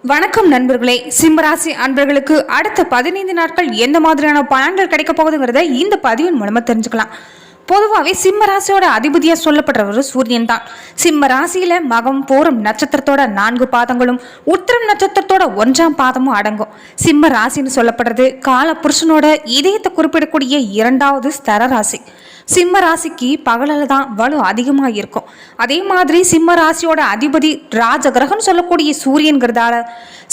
வணக்கம் நண்பர்களே. சிம்மராசி அன்பர்களுக்கு அடுத்த 15 நாட்கள் எந்த மாதிரியான பலன்கள் கிடைக்க போகுதுங்கிறத இந்த பதிவின் மூலமா தெரிஞ்சுக்கலாம். பொதுவாகவே சிம்ம ராசியோட அதிபதியா சொல்லப்படுறவர் சூரியன் தான். சிம்ம ராசியில மகம் பூரம் நட்சத்திரத்தோட 4 பாதங்களும் உத்திரம் நட்சத்திரத்தோட 1ஆம் பாதமும் அடங்கும். சிம்ம ராசின்னு சொல்லப்படுறது கால புருஷனோட இதயத்தை குறிப்பிடக்கூடிய 2வது ஸ்தர ராசி. சிம்ம ராசிக்கு பகலில் தான் வலு அதிகமாக இருக்கும். அதே மாதிரி சிம்ம ராசியோட அதிபதி ராஜகிரகம்னு சொல்லக்கூடிய சூரியன்கிறதால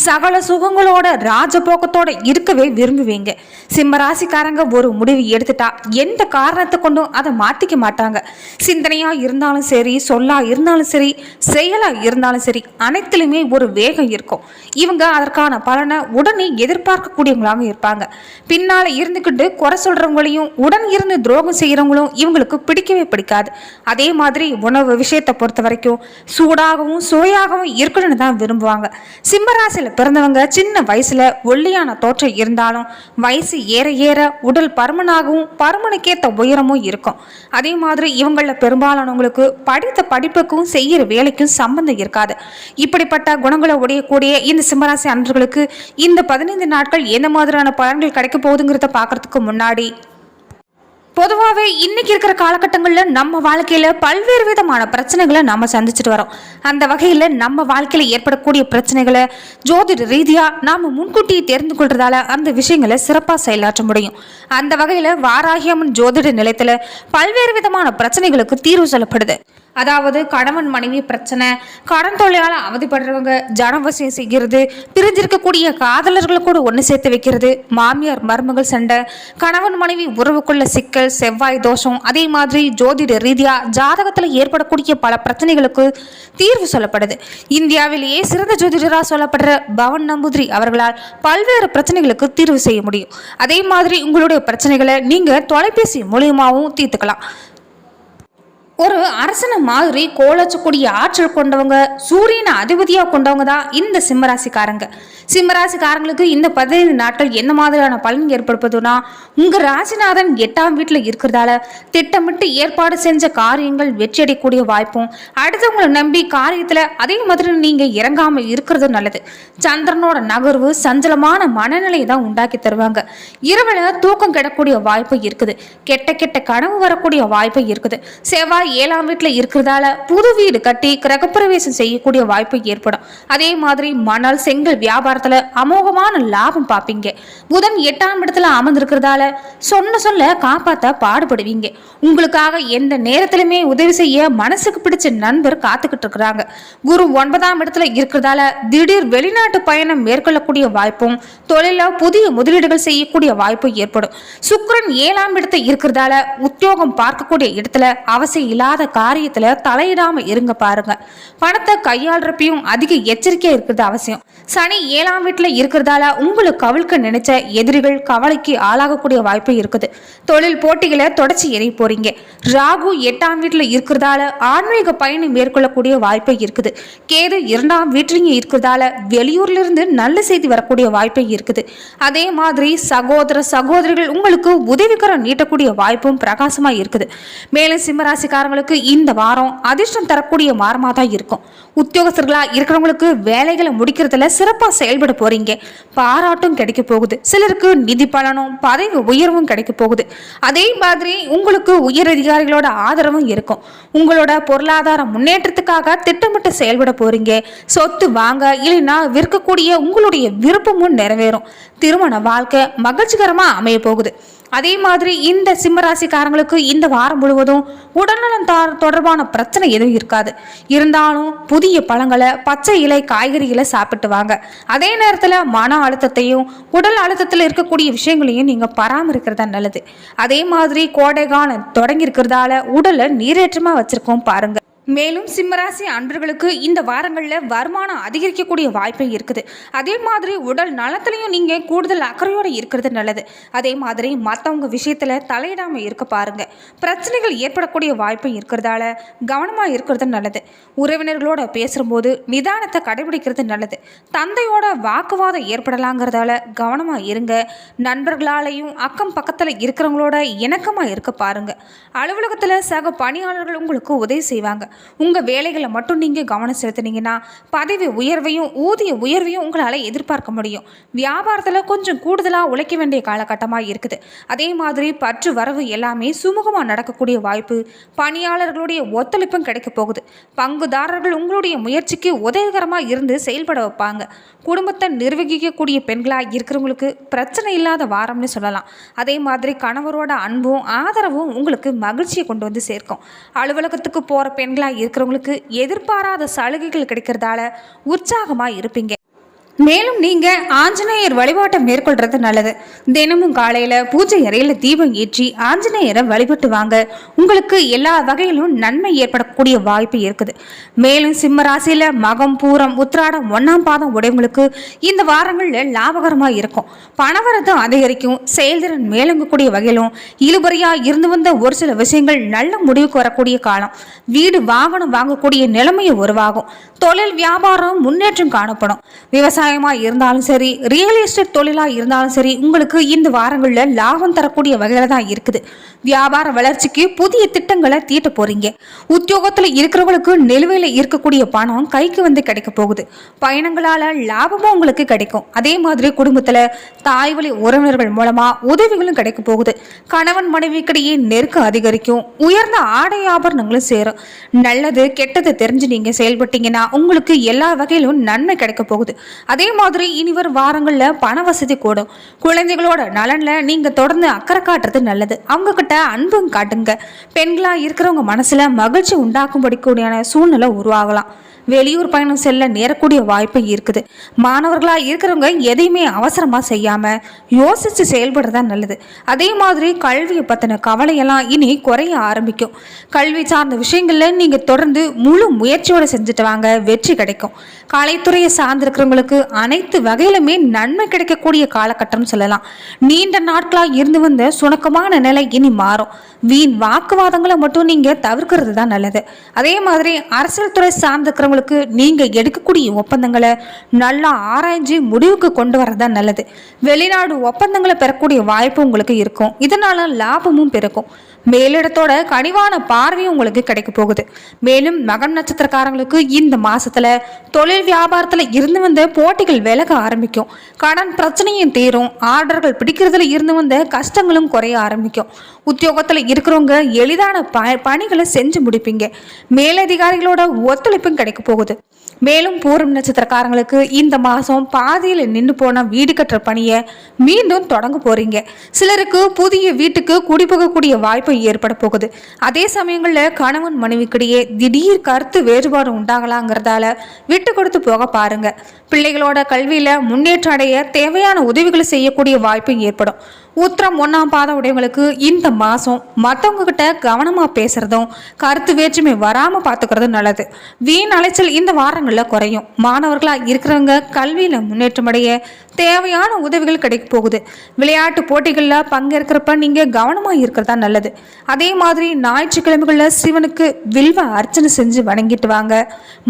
சகல சுகங்களோட ராஜபோகத்தோட இருக்கவே விரும்புவீங்க. சிம்ம ராசிக்காரங்க ஒரு முடிவு எடுத்துட்டா எந்த காரணத்தை கொண்டும் அதை மாற்றிக்க மாட்டாங்க. சிந்தனையா இருந்தாலும் சரி, சொல்லா இருந்தாலும் சரி, செயலா இருந்தாலும் சரி, அனைத்திலுமே ஒரு வேகம் இருக்கும். இவங்க அதற்கான பலனை உடனே எதிர்பார்க்கக்கூடியவங்களாக இருப்பாங்க. பின்னால இருந்துக்கிட்டு குறை சொல்றவங்களையும் உடன் இருந்து துரோகம் செய்யறவங்களும் இவங்களுக்கு பிடிக்கவே பிடிக்காது. அதே மாதிரி உணவு விஷயத்தை பொறுத்த வரைக்கும் சூடாகவும் சுவையாகவும் இருக்கணும்னு தான் விரும்புவாங்க. சிம்மராசியில் பிறந்தவங்க சின்ன வயசுல ஒல்லியான தோற்றம் இருந்தாலும் வயசு ஏற ஏற உடல் பருமனாகவும் பருமனுக்கேற்ற உயரமும் இருக்கும். அதே மாதிரி இவங்கள பெரும்பாலானவங்களுக்கு படித்த படிப்புக்கும் செய்யற வேலைக்கும் சம்பந்தம் இருக்காது. இப்படிப்பட்ட குணங்களை உடையக்கூடிய இந்த சிம்மராசி அன்பர்களுக்கு இந்த 15 நாட்கள் எந்த மாதிரியான பலன்கள் கிடைக்க போகுதுங்கிறத பார்க்கறதுக்கு முன்னாடி, பொதுவாகவே இன்னைக்கு இருக்கிற காலகட்டங்களில் நம்ம வாழ்க்கையில் பல்வேறு விதமான பிரச்சனைகளை நம்ம சந்திச்சுட்டு வரோம். அந்த வகையில் நம்ம வாழ்க்கையில் ஏற்படக்கூடிய பிரச்சனைகளை ஜோதிட ரீதியாக நாம் முன்கூட்டியே தெரிந்து கொள்றதால அந்த விஷயங்களை சிறப்பாக செயலாற்ற முடியும். அந்த வகையில் வாராகியம்மன் ஜோதிட நிலையத்தில் பல்வேறு விதமான பிரச்சனைகளுக்கு தீர்வு சொல்லப்படுது. அதாவது கணவன் மனைவி பிரச்சனை, கடன் தொல்லையால் அவதிப்படுறவங்க, ஜனவசியம் செய்கிறது, பிரிஞ்சிருக்கக்கூடிய காதலர்களை கூட ஒன்று சேர்த்து வைக்கிறது, மாமியார் மருமகள் சண்டை, கணவன் மனைவி உறவுக்குள்ள சிக்கல், செவ்வாய் தோஷம், அதே மாதிரி ஜோதிட ரீதியாக ஜாதகத்தில் ஏற்படக்கூடிய பல பிரச்சனைகளுக்கு தீர்வு சொல்லப்படுது. இந்தியாவிலேயே சிறந்த ஜோதிடராக சொல்லப்படுற பவன் நம்பூதிரி அவர்களால் பல்வேறு பிரச்சனைகளுக்கு தீர்வு செய்ய முடியும். அதே மாதிரி உங்களுடைய பிரச்சனைகளை நீங்கள் தொலைபேசி மூலியமாகவும் தீர்த்துக்கலாம். ஒரு அரசனை மாதிரி கோலச்சக்கூடிய ஆற்றல் கொண்டவங்க, சூரியனை அதிபதியாக கொண்டவங்க தான் இந்த சிம்மராசிக்காரங்க. சிம்மராசிக்காரங்களுக்கு இந்த 15 நாட்கள் என்ன மாதிரியான பலன் ஏற்படுத்துதுன்னா, உங்கள் ராசிநாதன் 8ஆம் வீட்டில் இருக்கிறதால திட்டமிட்டு ஏற்பாடு செஞ்ச காரியங்கள் வெற்றியடையக்கூடிய வாய்ப்பும், அடுத்தவங்களை நம்பி காரியத்தில் அதே மாதிரி நீங்கள் இறங்காமல் இருக்கிறது நல்லது. சந்திரனோட நகர்வு சஞ்சலமான மனநிலையை தான் உண்டாக்கி தருவாங்க. இரவில் தூக்கம் கெடக்கூடிய வாய்ப்பு இருக்குது. கெட்ட கெட்ட கனவு வரக்கூடிய வாய்ப்பு இருக்குது. செவ்வாய் 7ஆம் வீட்டில் இருக்கிறதால புது வீடு கட்டி கிரகப்பிரவேசம் செய்யக்கூடிய வாய்ப்பு ஏற்படும். அதே மாதிரி மணல் செங்கல் வியாபாரத்தில் அமோகமான லாபம் பார்ப்பீங்க. புதன் 8ஆம் இடத்துல அமர்ந்திருக்கிறதால சொல்ல காப்பாற்ற பாடுபடுவீங்க. உங்களுக்காக எந்த நேரத்திலுமே உதவி செய்ய மனசுக்கு பிடிச்ச நண்பர் காத்துக்கிட்டு இருக்கிறாங்க. குரு 9ஆம் இடத்துல இருக்கிறதால திடீர் வெளிநாட்டு பயணம் மேற்கொள்ளக்கூடிய வாய்ப்பும், தொழில புதிய முதலீடுகள் செய்யக்கூடிய வாய்ப்பு ஏற்படும். சுக்கிரன் 7ஆம் இடத்துல இருக்கிறதால உத்தியோகம் பார்க்கக்கூடிய இடத்துல அவசியம் இல்லாத காரியத்துல தலையிடாம இருங்க பாருங்க. பணத்தை கையாளுறப்பையும் அதிக எச்சரிக்கையா இருக்கிறது அவசியம். சனி 7ஆம் வீட்டுல இருக்கிறதால உங்களுக்கு கவிழ்க்க நினைச்ச எதிரிகள் கவலைக்கு ஆளாகக்கூடிய வாய்ப்பு இருக்குது. தொழில் போட்டிகளை தொடர்ச்சி எறி போறீங்க. ராகு 8ஆம் வீட்டுல இருக்கிறதால ஆன்மீக பயணம் மேற்கொள்ளக்கூடிய வாய்ப்பு இருக்குது. கேது 2ஆம் வீட்டிலையும் இருக்கிறதால வெளியூர்ல இருந்து நல்ல செய்தி வரக்கூடிய வாய்ப்பு இருக்குது. அதே மாதிரி சகோதர சகோதரிகள் உங்களுக்கு உதவிக்கரம் நீட்டக்கூடிய வாய்ப்பும் பிரகாசமா இருக்குது. மேலும் சிம்மராசிக்காரங்களுக்கு இந்த வாரம் அதிர்ஷ்டம் தரக்கூடிய வாரமாக தான் இருக்கும். உத்தியோகஸ்தர்களா இருக்கிறவங்களுக்கு வேலைகளை முடிக்கிறதுல சிறப்பாக செயல்பட போறீங்க. பாராட்டும் கிடைக்க போகுது. சிலருக்கு நிதி பலனும் பதவி உயர்வும் கிடைக்க போகுது. அதே மாதிரி உங்களுக்கு உயர் அதிகாரிகளோட ஆதரவும் இருக்கும். உங்களோட பொருளாதார முன்னேற்றத்துக்காக திட்டமிட்டு செயல்பட போறீங்க. சொத்து வாங்க இல்லைன்னா விற்கக்கூடிய உங்களுடைய விருப்பமும் நிறைவேறும். திருமண வாழ்க்கை மகிழ்ச்சிகரமா அமைய போகுது. அதே மாதிரி இந்த சிம்மராசிக்காரங்களுக்கு இந்த வாரம் முழுவதும் உடல்நலம் தொடர்பான பிரச்சனை எதுவும் இருக்காது. இருந்தாலும் புதிய பழங்களை, பச்சை இலை காய்கறிகளை சாப்பிட்டு வாங்க. அதே நேரத்தில் மன அழுத்தத்தையும் உடல் அழுத்தத்தில் இருக்கக்கூடிய விஷயங்களையும் நீங்கள் பராமரிக்கிறதா நல்லது. அதே மாதிரி கோடை காலம் தொடங்கி இருக்கிறதால உடலை நீரேற்றமாக வச்சிருக்கோம் பாருங்க. மேலும் சிம்மராசி அன்பர்களுக்கு இந்த வாரங்களில் வருமானம் அதிகரிக்கக்கூடிய வாய்ப்பு இருக்குது. அதே மாதிரி உடல் நலத்திலையும் நீங்கள் கூடுதல் அக்கறையோடு இருக்கிறது நல்லது. அதே மாதிரி மற்றவங்க விஷயத்தில் தலையிடாமல் இருக்க பாருங்க. பிரச்சனைகள் ஏற்படக்கூடிய வாய்ப்பு இருக்கிறதால கவனமாக இருக்கிறது நல்லது. உறவினர்களோட பேசும்போது நிதானத்தை கடைபிடிக்கிறது நல்லது. தந்தையோட வாக்குவாதம் ஏற்படலாங்கிறதால கவனமாக இருங்க. நண்பர்களாலையும் அக்கம் பக்கத்தில் இருக்கிறவங்களோட இணக்கமாக இருக்க பாருங்க. அலுவலகத்தில் சக பணியாளர்கள் உங்களுக்கு உதவி செய்வாங்க. உங்கள் வேலைகளை மட்டும் நீங்கள் கவனம் செலுத்துனீங்கன்னா பதவி உயர்வையும் ஊதிய உயர்வையும் உங்களால் எதிர்பார்க்க முடியும். வியாபாரத்தில் கொஞ்சம் கூடுதலாக உழைக்க வேண்டிய காலகட்டமாக இருக்குது. அதே மாதிரி பற்று வரவு எல்லாமே சுமூகமாக நடக்கக்கூடிய வாய்ப்பு, பணியாளர்களுடைய ஒத்துழைப்பும் கிடைக்க போகுது. பங்குதாரர்கள் உங்களுடைய முயற்சிக்கு உதவிகரமாக இருந்து செயல்பட வைப்பாங்க. குடும்பத்தை நிர்வகிக்கக்கூடிய பெண்களாக இருக்கிறவங்களுக்கு பிரச்சனை இல்லாத வாரம்னு சொல்லலாம். அதே மாதிரி கணவரோட அன்பும் ஆதரவும் உங்களுக்கு மகிழ்ச்சியை கொண்டு வந்து சேர்க்கும். அலுவலகத்துக்கு போகிற பெண்களாக இருக்கிறவங்களுக்கு எதிர்பாராத சலுகைகள் கிடைக்கிறதால உற்சாகமாக இருப்பீங்க. மேலும் நீங்கள் ஆஞ்சநேயர் வழிபாட்டை மேற்கொள்கிறது நல்லது. தினமும் காலையில் பூஜை அறையில் தீபம் ஏற்றி ஆஞ்சநேயரை வழிபட்டு வாங்க. உங்களுக்கு எல்லா வகையிலும் நன்மை ஏற்படக்கூடிய வாய்ப்பு இருக்குது. மேலும் சிம்ம ராசியில் மகம், பூரம், உத்திராடம், 1ஆம் பாதம் உடையவங்களுக்கு இந்த வாரங்களில் லாபகரமாக இருக்கும். பணவரத்து அதிகரிக்கும். செயல்திறன் மேலங்கக்கூடிய வகையிலும் இழுபறியாக இருந்து வந்த ஒரு சில விஷயங்கள் நல்ல முடிவுக்கு வரக்கூடிய காலம். வீடு வாகனம் வாங்கக்கூடிய நிலைமையை உருவாகும். தொழில் வியாபாரம் முன்னேற்றம் காணப்படும். விவசாயமாக இருந்தாலும் சரி, ரியல் எஸ்டேட் தொழிலாக இருந்தாலும் சரி, உங்களுக்கு இந்த வாரங்களில் லாபம் தரக்கூடிய வகையில் தான் இருக்குது. வியாபார வளர்ச்சிக்கு புதிய திட்டங்களை தீட்ட போறீங்க. உத்தியோகத்தில் இருக்கிறவங்களுக்கு நிலுவையில் இருக்கக்கூடிய பணம் கைக்கு வந்து கிடைக்க போகுது. பயணங்களால் லாபமும் உங்களுக்கு கிடைக்கும். அதே மாதிரி குடும்பத்தில் தாய் வழி உறவினர்கள் மூலமா உதவிகளும் கிடைக்க போகுது. கணவன் மனைவிக்கிடையே நெருக்கம் அதிகரிக்கும். உயர்ந்த ஆடை ஆபரணங்களும் சேரும். நல்லது கெட்டது தெரிஞ்சு நீங்க செயல்பட்டீங்கன்னா உங்களுக்கு எல்லா வகையிலும் நன்மை கிடைக்க போகுது. அதே மாதிரி இனிவரும் வாரங்களில் பண வசதி கூடும். குழந்தைகளோட நலன்ல நீங்க தொடர்ந்து அக்கறை காட்டுறது நல்லது. அவங்க கிட்ட அன்பும் காட்டுங்க. பெண்களா இருக்கிறவங்க மனசுல மகிழ்ச்சி உண்டாக்கும்படிக்கூடிய சூழ்நிலை உருவாகலாம். வெளியூர் பயணம் செல்ல நேரக்கூடிய வாய்ப்பு இருக்குது. மாணவர்களாக இருக்கிறவங்க எதையுமே அவசரமாக செய்யாமல் யோசித்து செயல்படுறதா நல்லது. அதே மாதிரி கல்வியை பற்றின கவலையெல்லாம் இனி குறைய ஆரம்பிக்கும். கல்வி சார்ந்த விஷயங்களில் நீங்கள் தொடர்ந்து முழு முயற்சியோடு செஞ்சுட்டு வாங்க, வெற்றி கிடைக்கும். கலைத்துறையை சார்ந்திருக்கிறவங்களுக்கு அனைத்து வகையிலுமே நன்மை கிடைக்கக்கூடிய காலகட்டம் சொல்லலாம். நீண்ட நாட்களாக இருந்து வந்த சுணக்கமான நிலை இனி மாறும். வீண் வாக்குவாதங்களை மட்டும் நீங்கள் தவிர்க்கிறது தான் நல்லது. அதே மாதிரி அரசியல் துறை சார்ந்திருக்கிறவங்க நீங்க எடுக்கக்கூடிய ஒப்பந்தங்களை நல்லா ஆராய்ச்சி முடிவுக்கு கொண்டு வரதா நல்லது. வெளிநாடு ஒப்பந்தங்களை பெறக்கூடிய வாய்ப்பு உங்களுக்கு இருக்கும். இதனால லாபமும் பெருக்கும். மேலிடத்தோட கனிவான பார்வையும் உங்களுக்கு கிடைக்க போகுது. மேலும் மகம் நட்சத்திரக்காரங்களுக்கு இந்த மாசத்துல தொழில் வியாபாரத்துல இருந்து வந்த போட்டிகள் விலக ஆரம்பிக்கும். கடன் பிரச்சனையும் தீரும். ஆர்டர்கள் பிடிக்கிறதுல இருந்து வந்த கஷ்டங்களும் குறைய ஆரம்பிக்கும். உத்தியோகத்துல இருக்கிறவங்க எளிதான பணிகளை செஞ்சு முடிப்பீங்க. மேலதிகாரிகளோட ஒத்துழைப்பும் கிடைக்க போகுது. மேலும் பூரம் நட்சத்திரக்காரங்களுக்கு இந்த மாதம் பாதியில் நின்று போன வீடு கட்டுற பணியை மீண்டும் தொடங்க போறீங்க. சிலருக்கு புதிய வீட்டுக்கு குடிபோகக்கூடிய வாய்ப்பு ஏற்பட போகுது. அதே சமயங்களில் கணவன் மனைவிக்கிடையே திடீர் கருத்து வேறுபாடு உண்டாகலாங்கிறதால விட்டு கொடுத்து போக பாருங்க. பிள்ளைகளோட கல்வியில முன்னேற்றம் அடைய தேவையான உதவிகளை செய்யக்கூடிய வாய்ப்பு ஏற்படும். உத்திரம் 1ஆம் பாதம் உடையவங்களுக்கு இந்த மாதம் மற்றவங்க கிட்ட கவனமாக பேசுறதும் கருத்து வேற்றுமை வராமல் பார்த்துக்கிறதும் நல்லது. வீண் அலைச்சல் இந்த வாரங்களில் குறையும். மாணவர்களாக இருக்கிறவங்க கல்வியில் முன்னேற்றம் அடைய தேவையான உதவிகள் கிடைக்க போகுது. விளையாட்டு போட்டிகளில் பங்கேற்கிறப்ப நீங்கள் கவனமாக இருக்கிறதா நல்லது. அதே மாதிரி ஞாயிற்றுக்கிழமைகளில் சிவனுக்கு வில்வ அர்ச்சனை செஞ்சு வணங்கிட்டு வாங்க.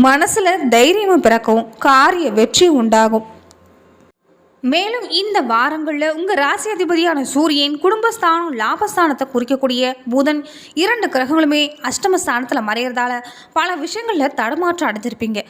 மனசில் தைரியமும் பிறக்கும். காரிய வெற்றி உண்டாகும். மேலும் இந்த வாரங்களில் உங்கள் ராசி அதிபதியான சூரியன் குடும்பஸ்தானம் லாபஸ்தானத்தை குறிக்கக்கூடிய புதன் 2 கிரகங்களுமே அஷ்டமஸ்தானத்தில் மறைகிறதால பல விஷயங்களில் தடுமாற்றம் அடைஞ்சிருப்பீங்க.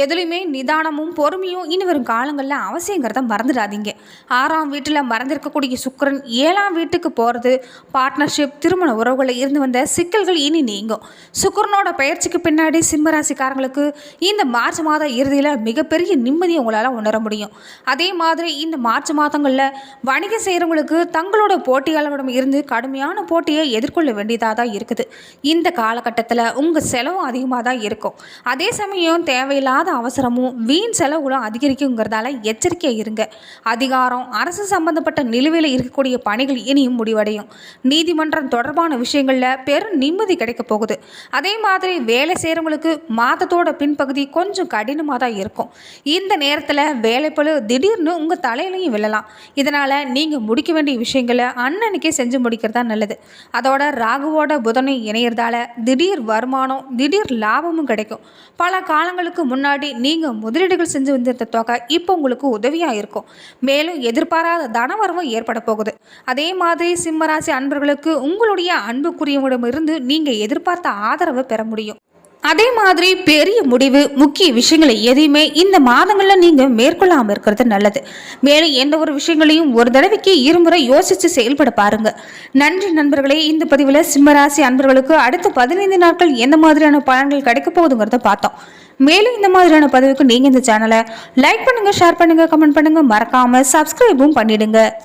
எதுலையுமே நிதானமும் பொறுமையும் இனி வரும் காலங்களில் அவசியங்கிறத மறந்துடாதீங்க. 6ஆம் வீட்டில் மறந்திருக்கக்கூடிய சுக்கிரன் 7ஆம் வீட்டுக்கு போகிறது. பார்ட்னர்ஷிப், திருமண உறவுகளில் இருந்து வந்த சிக்கல்கள் இனி நீங்கும். சுக்கிரனோட பயிற்சிக்கு பின்னாடி சிம்மராசிக்காரங்களுக்கு இந்த மார்ச் மாத இறுதியில் மிகப்பெரிய நிம்மதியை உங்களால் உணர முடியும். அதே மாதிரி இந்த மார்ச் மாதங்களில் வணிகம் செய்கிறவங்களுக்கு தங்களோட போட்டியாளர்களிடம் இருந்து கடுமையான போட்டியை எதிர்கொள்ள வேண்டியதாக தான் இருக்குது. இந்த காலகட்டத்தில் உங்கள் செலவும் அதிகமாக தான் இருக்கும். அதே சமயம் தேவையில்லாத அவசரமும் வீண் செலவுகளும் அதிகரிக்குங்கிறதால எச்சரிக்கையாக இருங்க. அதிகாரம், அரசு சம்பந்தப்பட்ட நிலுவையில் இருக்கக்கூடிய பணிகள் இனியும் முடிவடையும். நீதிமன்றம் தொடர்பான விஷயங்களில் பெரும் நிம்மதி கிடைக்க போகுது. அதே மாதிரி வேலை செய்கிறவங்களுக்கு மாதத்தோட பின்பகுதி கொஞ்சம் கடினமாக தான் இருக்கும். இந்த நேரத்தில் வேலைப்பளு திடீர்னு உங்கள் தலையிலையும் விழலாம். இதனால் நீங்கள் முடிக்க வேண்டிய விஷயங்களை அன்னன்னைக்கே செஞ்சு முடிக்கிறது தான் நல்லது. அதோட ராகுவோட புதனை இணையிறதால திடீர் வருமானம், திடீர் லாபமும் கிடைக்கும். பல காலங்களுக்கு முன்னாடி நீங்கள் முதலீடுகள் செஞ்சு வந்திருந்த தொகை இப்போ உங்களுக்கு உதவியாக இருக்கும். மேலும் எதிர்பாராத தனவரவும் ஏற்பட போகுது. அதே மாதிரி சிம்மராசி அன்பர்களுக்கு உங்களுடைய அன்புக்குரியவங்களிடமிருந்து நீங்கள் எதிர்பார்த்த ஆதரவை பெற முடியும். அதே மாதிரி பெரிய முடிவு முக்கிய விஷயங்களை எதையுமே இந்த மாதங்கள்ல நீங்க மேற்கொள்ளாம இருக்கிறது நல்லது. மேலும் எந்த ஒரு விஷயங்களையும் ஒரு தடவைக்கு இருமுறை யோசிச்சு செயல்பட பாருங்க. நன்றி நண்பர்களே. இந்த பதிவுல சிம்மராசி அன்பர்களுக்கு அடுத்த 15 நாட்கள் எந்த மாதிரியான பலன்கள் கிடைக்க போகுதுங்கிறத பார்த்தோம். மேலும் இந்த மாதிரியான பதிவுக்கு நீங்க இந்த சேனலை லைக் பண்ணுங்க, ஷேர் பண்ணுங்க, கமெண்ட் பண்ணுங்க, மறக்காம சப்ஸ்கிரைபும் பண்ணிடுங்க.